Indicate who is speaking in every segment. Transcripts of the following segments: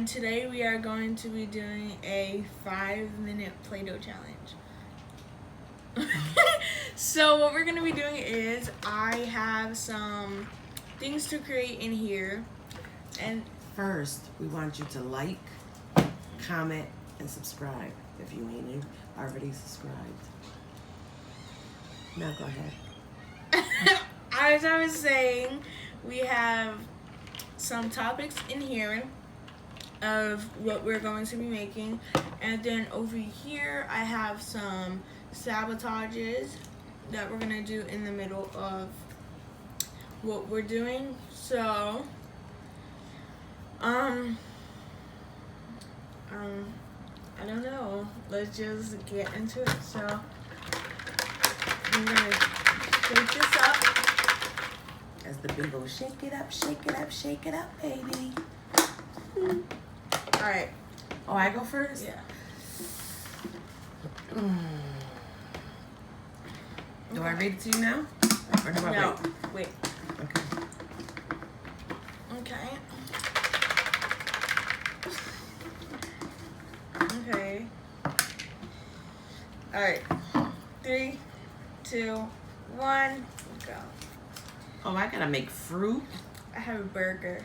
Speaker 1: and today we are going to be doing a 5-minute Play-Doh challenge. So what we're going to be doing is I have some things to create in here, and
Speaker 2: first we want you to like, comment, and subscribe if you ain't already subscribed. Now go ahead.
Speaker 1: as I was saying, we have some topics in here of what we're going to be making, and then over here I have some sabotages that we're gonna do in the middle of what we're doing. So I don't know, let's just get into it. So I'm gonna shake this up.
Speaker 2: As the big old shake it up, shake it up, shake it up, baby.
Speaker 1: All right.
Speaker 2: Oh, I go first?
Speaker 1: Yeah.
Speaker 2: Do I read it to you now? Or do I
Speaker 1: wait?
Speaker 2: Okay.
Speaker 1: Okay. All right. 3, 2, 1, go.
Speaker 2: Oh, I gotta make fruit?
Speaker 1: I have a burger.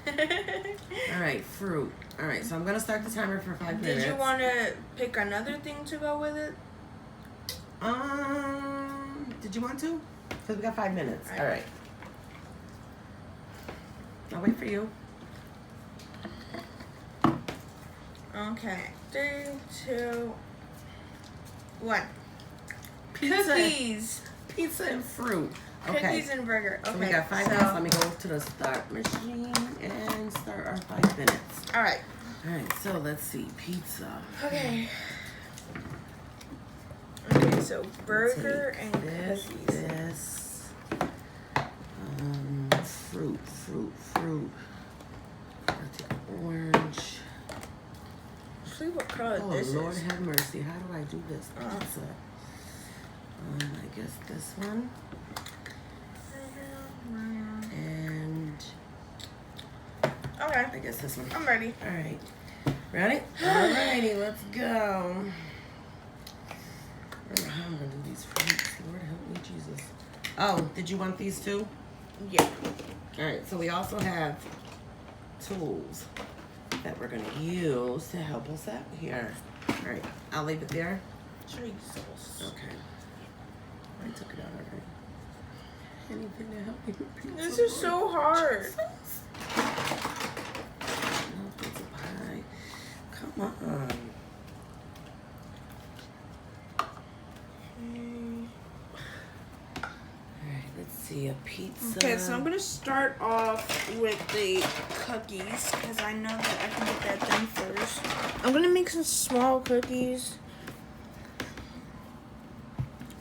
Speaker 2: All right, fruit. All right, so I'm gonna start the timer for 5 minutes.
Speaker 1: Did you want to pick another thing to go with it?
Speaker 2: Did you want to? Because we got 5 minutes.
Speaker 1: All
Speaker 2: All right. I'll wait for you.
Speaker 1: Okay. 3, 2, 1.
Speaker 2: Pizza.
Speaker 1: Cookies.
Speaker 2: Pizza and fruit. Okay.
Speaker 1: Cookies and burger. Okay.
Speaker 2: So we got 5 minutes. Let me go to the start machine and start our 5 minutes.
Speaker 1: All right.
Speaker 2: All right, so let's see. Pizza.
Speaker 1: Okay. Okay, so burger and
Speaker 2: this,
Speaker 1: cookies.
Speaker 2: This. Fruit. I'll take orange.
Speaker 1: See what color
Speaker 2: Oh,
Speaker 1: this
Speaker 2: Lord
Speaker 1: is.
Speaker 2: have mercy. How do I do this? Pizza. I guess this one. And
Speaker 1: Okay.
Speaker 2: I guess this one.
Speaker 1: I'm ready.
Speaker 2: All right. Ready? Alrighty, let's go. I don't know how I'm going to do these fruits. Lord help me, Jesus. Oh, did you want these too?
Speaker 1: Yeah.
Speaker 2: Alright, so we also have tools that we're going to use to help us out here. Alright, I'll leave it there.
Speaker 1: Jesus.
Speaker 2: Okay. I took it out already. Anything to help me with pizza?
Speaker 1: This is so hard.
Speaker 2: No pizza pie. Come on. Alright, let's see. A pizza.
Speaker 1: Okay, so I'm gonna start off with the cookies because I know that I can get that done first. I'm gonna make some small cookies.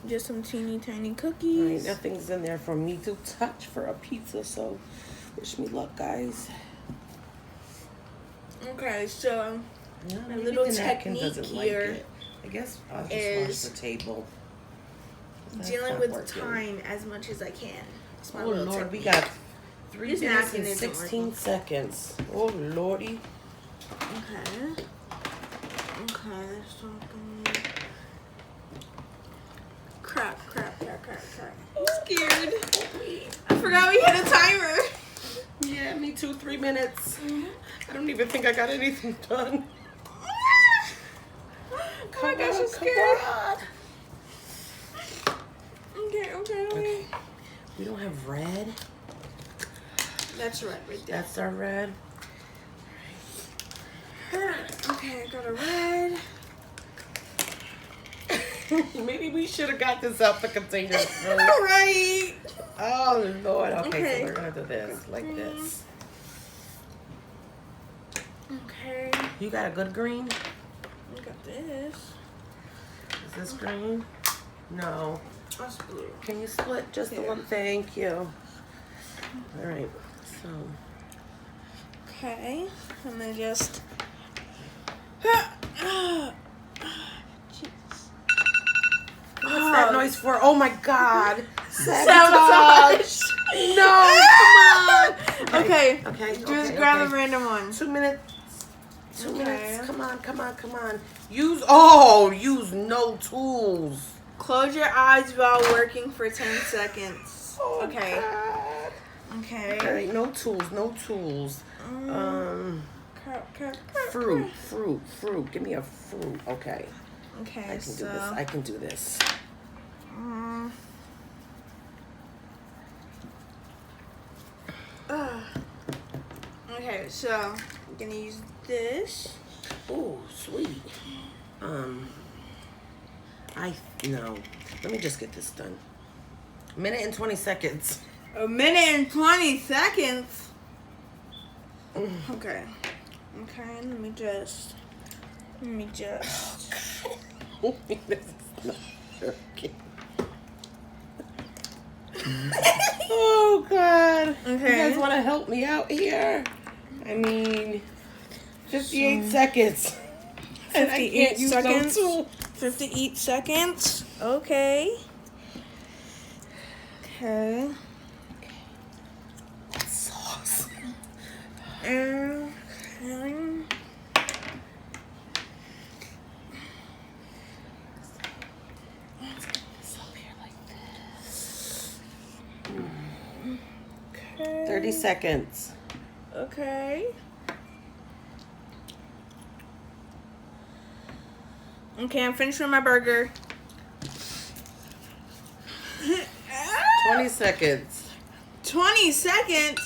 Speaker 1: Just some teeny tiny cookies.
Speaker 2: Alright, nothing's in there for me to touch for a pizza, so wish me luck, guys.
Speaker 1: Okay, so
Speaker 2: Yeah,
Speaker 1: a
Speaker 2: maybe
Speaker 1: little
Speaker 2: the napkin
Speaker 1: technique
Speaker 2: doesn't
Speaker 1: here
Speaker 2: like it. I guess I'll just
Speaker 1: is
Speaker 2: wash the table. That's
Speaker 1: dealing
Speaker 2: not
Speaker 1: with
Speaker 2: working.
Speaker 1: time as much as I can. It's my
Speaker 2: Oh
Speaker 1: little
Speaker 2: Lord, we
Speaker 1: technique.
Speaker 2: got 3
Speaker 1: This
Speaker 2: minutes
Speaker 1: napkin
Speaker 2: and
Speaker 1: isn't
Speaker 2: 16
Speaker 1: working.
Speaker 2: seconds. Oh Lordy.
Speaker 1: Okay. So I'm gonna... Crap. I'm scared. I forgot we had a timer.
Speaker 2: Yeah, me too. 3 minutes. I don't even think I got anything done.
Speaker 1: Oh my gosh, I'm scared.
Speaker 2: On.
Speaker 1: Okay.
Speaker 2: We don't have red.
Speaker 1: That's right there.
Speaker 2: That's our red.
Speaker 1: Okay, I got a red.
Speaker 2: Maybe we should have got this out the container first.
Speaker 1: Right.
Speaker 2: Oh Lord. Okay,
Speaker 1: Okay.
Speaker 2: so we're gonna do this like this.
Speaker 1: Okay.
Speaker 2: You got a good green?
Speaker 1: I got this.
Speaker 2: Is this green? No.
Speaker 1: That's blue.
Speaker 2: Can you split just the
Speaker 1: Here.
Speaker 2: one? Thank you. All right. So.
Speaker 1: Okay. And then just.
Speaker 2: What's that noise for? Oh my God.
Speaker 1: Sabotage.
Speaker 2: No, come on.
Speaker 1: Okay.
Speaker 2: Okay.
Speaker 1: Just grab a random one.
Speaker 2: 2 minutes. 2
Speaker 1: Okay.
Speaker 2: minutes. Come on. Use no tools.
Speaker 1: Close your eyes while working for 10 seconds.
Speaker 2: Oh,
Speaker 1: Okay.
Speaker 2: God.
Speaker 1: Okay.
Speaker 2: All right, no tools. Fruit. Give me a fruit. Okay.
Speaker 1: Okay,
Speaker 2: I can do this.
Speaker 1: Okay, so I'm gonna use this.
Speaker 2: Oh, sweet. Let me just get this done. 1:20 seconds.
Speaker 1: 1:20. Okay. Okay, let me just.
Speaker 2: Oh, this is not working. Oh, God.
Speaker 1: Okay.
Speaker 2: You guys want to help me out here? I mean, 58 seconds. And I can't use no tool.
Speaker 1: 58 seconds. Okay. Okay.
Speaker 2: Sauce.
Speaker 1: Okay.
Speaker 2: Let's get this up here like this.
Speaker 1: Okay.
Speaker 2: 30 seconds.
Speaker 1: Okay. Okay, I'm finished with my burger.
Speaker 2: 20 seconds.
Speaker 1: 20 seconds?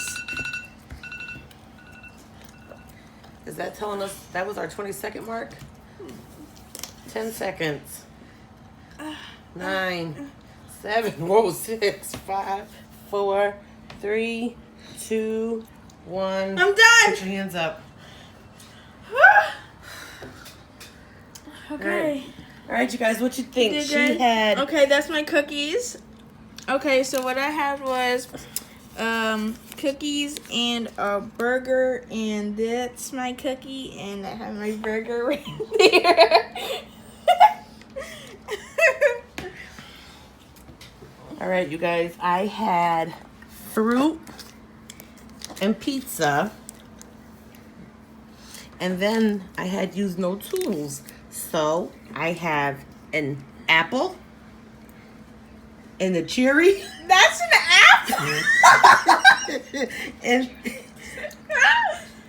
Speaker 2: Is that telling us that was our 20-second mark? 10 seconds. 9, 7, 6, 5, 4, 3, 2, 1.
Speaker 1: I'm done.
Speaker 2: Put your hands up.
Speaker 1: Okay.
Speaker 2: All right, you guys, what you think?
Speaker 1: Did
Speaker 2: She
Speaker 1: good?
Speaker 2: had.
Speaker 1: Okay, that's my cookies. Okay, so what I had was cookies and a burger, and that's my cookie, and I have my burger right there.
Speaker 2: All right, you guys, I had fruit and pizza, and then I had used no tools. So I have an apple and a cherry.
Speaker 1: That's an apple.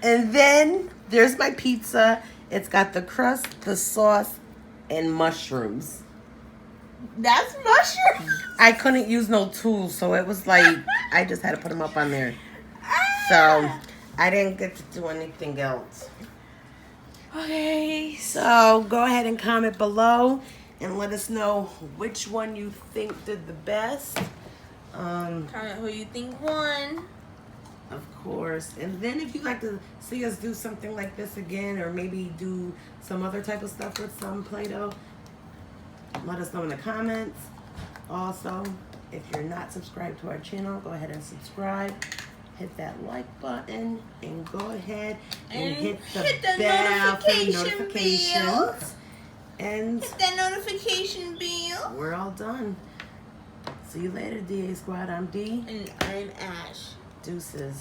Speaker 2: and then there's my pizza. It's got the crust, the sauce, and mushrooms.
Speaker 1: That's mushroom.
Speaker 2: I couldn't use no tools, so it was like I just had to put them up on there. So I didn't get to do anything else.
Speaker 1: Okay.
Speaker 2: So go ahead and comment below and let us know which one you think did the best.
Speaker 1: Comment who you think won.
Speaker 2: Of course. And then if you'd like to see us do something like this again, or maybe do some other type of stuff with some Play-Doh, let us know in the comments. Also, if you're not subscribed to our channel, go ahead and subscribe. Hit that like button and go ahead and hit the bell for notifications. And
Speaker 1: hit that notification bell.
Speaker 2: we're all done. See you later, DA Squad. I'm D.
Speaker 1: And I'm Ash.
Speaker 2: Deuces.